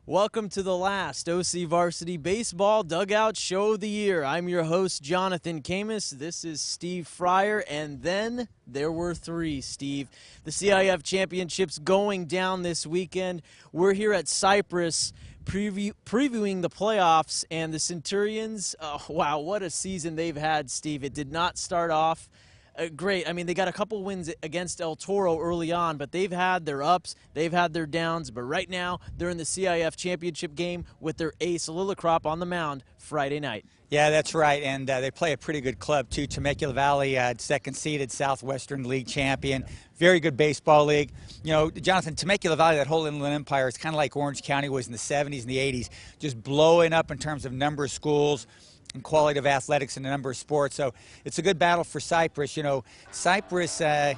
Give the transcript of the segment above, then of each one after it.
Welcome to the last OCVarsity Baseball Dugout Show of the Year. I'm your host, Jonathan Khamis. This is Steve Fryer, and then there were three, Steve. The CIF Championships going down this weekend. We're here at Cypress previewing the playoffs, and the Centurions, wow, what a season they've had, Steve. It did not start off great. I mean, they got a couple wins against El Toro early on, but they've had their ups, they've had their downs, but right now they're in the CIF championship game with their ace, Lillicrop, on the mound Friday night. Yeah, that's right, and they play a pretty good club, too. Temecula Valley, second-seeded Southwestern League champion. Very good baseball league. You know, Jonathan, Temecula Valley, that whole Inland Empire, is kind of like Orange County was in the 70s and the 80s, just blowing up in terms of number of schools and quality of athletics and the number of sports. So it's a good battle for Cypress. You know, Cypress, they,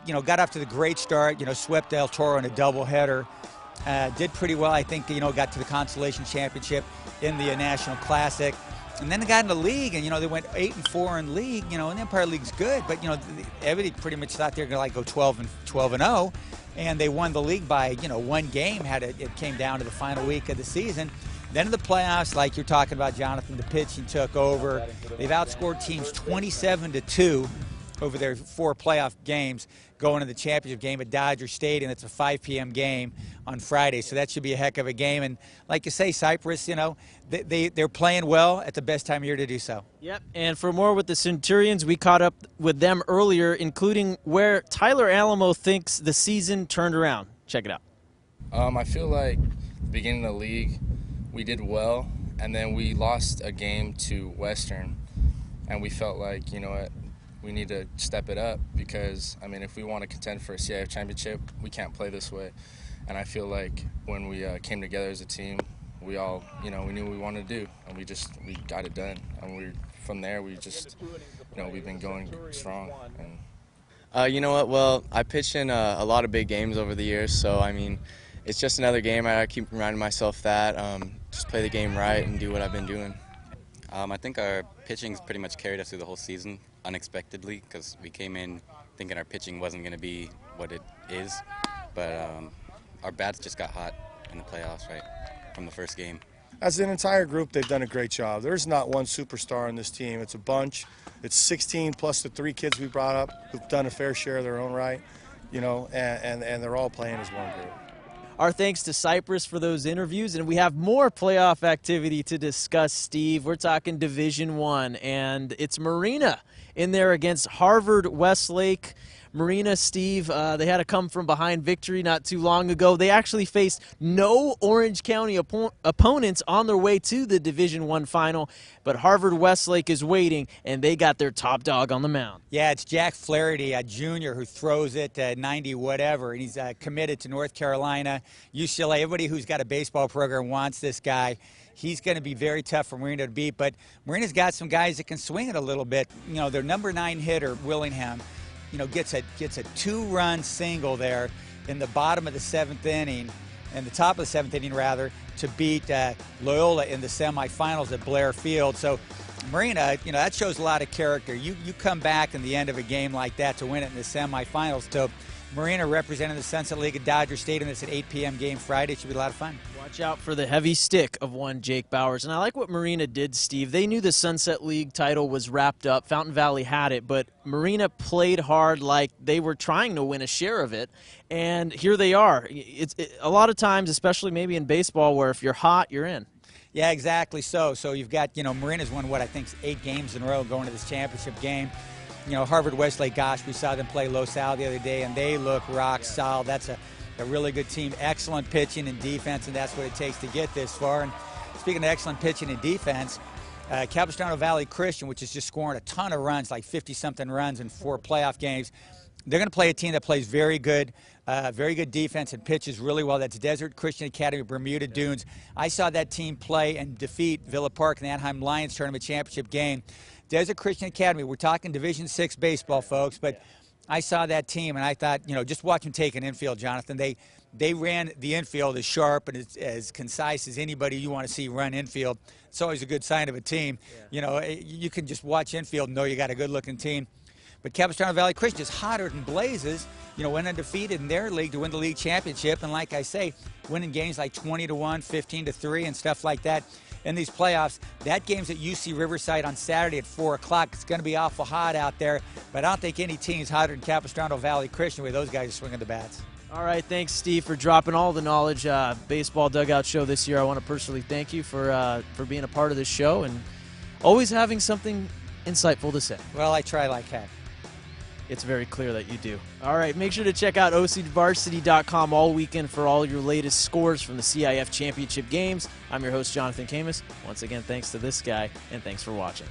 got off to the great start, swept El Toro in a doubleheader. Did pretty well, I think, got to the Consolation Championship in the National Classic. And then they got in the league, and, they went 8-4 in league, and the Empire League's good, but, everybody pretty much thought they were going to, go 12-0, and they won the league by, one game. It came down to the final week of the season. Then in the playoffs, like you're talking about, Jonathan, the pitching took over. They've outscored teams 27-2 over their 4 playoff games going to the championship game at Dodger Stadium. It's a 5 p.m. game on Friday, so that should be a heck of a game. And like you say, Cypress, they're playing well at the best time of year to do so. Yep, and for more with the Centurions, we caught up with them earlier, including where Tyler Alamo thinks the season turned around. Check it out. I feel like the beginning of the league, we did well, and then we lost a game to Western, and we felt like, you know what, we need to step it up because, I mean, if we want to contend for a CIF championship, we can't play this way. And I feel like when we came together as a team, we all, we knew what we wanted to do, and we got it done. And from there, we just, we've been going strong. And you know what, well, I pitched in a lot of big games over the years, so, I mean, it's just another game. I keep reminding myself that, just play the game right and do what I've been doing. I think our pitching's pretty much carried us through the whole season unexpectedly because we came in thinking our pitching wasn't going to be what it is, but our bats just got hot in the playoffs, right, from the first game. As an entire group, they've done a great job. There's not one superstar on this team. It's a bunch. It's 16 plus the 3 kids we brought up who've done a fair share of their own right, and they're all playing as one group. Our thanks to Cypress for those interviews, and we have more playoff activity to discuss, Steve. We're talking Division I, and it's Marina in there against Harvard Westlake. Marina, Steve, they had a come-from-behind victory not too long ago. They actually faced no Orange County opponents on their way to the Division I final, but Harvard Westlake is waiting, and they got their top dog on the mound. Yeah, it's Jack Flaherty, a junior who throws it 90-whatever, and he's committed to North Carolina, UCLA. Everybody who's got a baseball program wants this guy. He's going to be very tough for Marina to beat, but Marina's got some guys that can swing it a little bit. Their number 9 hitter, Willingham, gets a 2-run single there in the bottom of the 7th inning, in the top of the 7th inning rather, to beat Loyola in the semifinals at Blair Field. So Marina, that shows a lot of character. You come back in the end of a game like that to win it in the semifinals. So Marina representing the Sunset League at Dodger Stadium. It's an 8 p.m. game Friday. It should be a lot of fun. Watch out for the heavy stick of one Jake Bowers. And I like what Marina did, Steve. They knew the Sunset League title was wrapped up. Fountain Valley had it, but Marina played hard like they were trying to win a share of it. And here they are. A lot of times, especially maybe in baseball, where if you're hot, you're in. Yeah, exactly so. So you've got, Marina's won, 8 games in a row going to this championship game. Harvard Westlake, gosh, we saw them play Los Al the other day, and they look rock solid. That's a really good team. Excellent pitching and defense, and that's what it takes to get this far. And speaking of excellent pitching and defense, Capistrano Valley Christian, which is just scoring a ton of runs, like 50-something runs in 4 playoff games, they're going to play a team that plays very good defense and pitches really well. That's Desert Christian Academy, Bermuda Dunes. I saw that team play and defeat Villa Park in the Anaheim Lions Tournament Championship game. Desert Christian Academy, we're talking Division VI baseball, folks, but I saw that team, and I thought, just watch them take an infield, Jonathan. They ran the infield as sharp and as concise as anybody you want to see run infield. It's always a good sign of a team. You can just watch infield and know you got a good-looking team. But Capistrano Valley Christian is hotter than blazes. You know, went undefeated in their league to win the league championship, and like I say, winning games like 20-1, 15-3, and stuff like that. In these playoffs, that game's at UC Riverside on Saturday at 4 o'clock. It's going to be awful hot out there, but I don't think any team's hotter than Capistrano Valley Christian with those guys swinging the bats. All right, thanks, Steve, for dropping all the knowledge. Baseball Dugout show this year. I want to personally thank you for being a part of this show and always having something insightful to say. Well, I try like heck. It's very clear that you do. All right, make sure to check out OCVarsity.com all weekend for all your latest scores from the CIF championship games. I'm your host, Jonathan Khamis. Once again, thanks to this guy, and thanks for watching.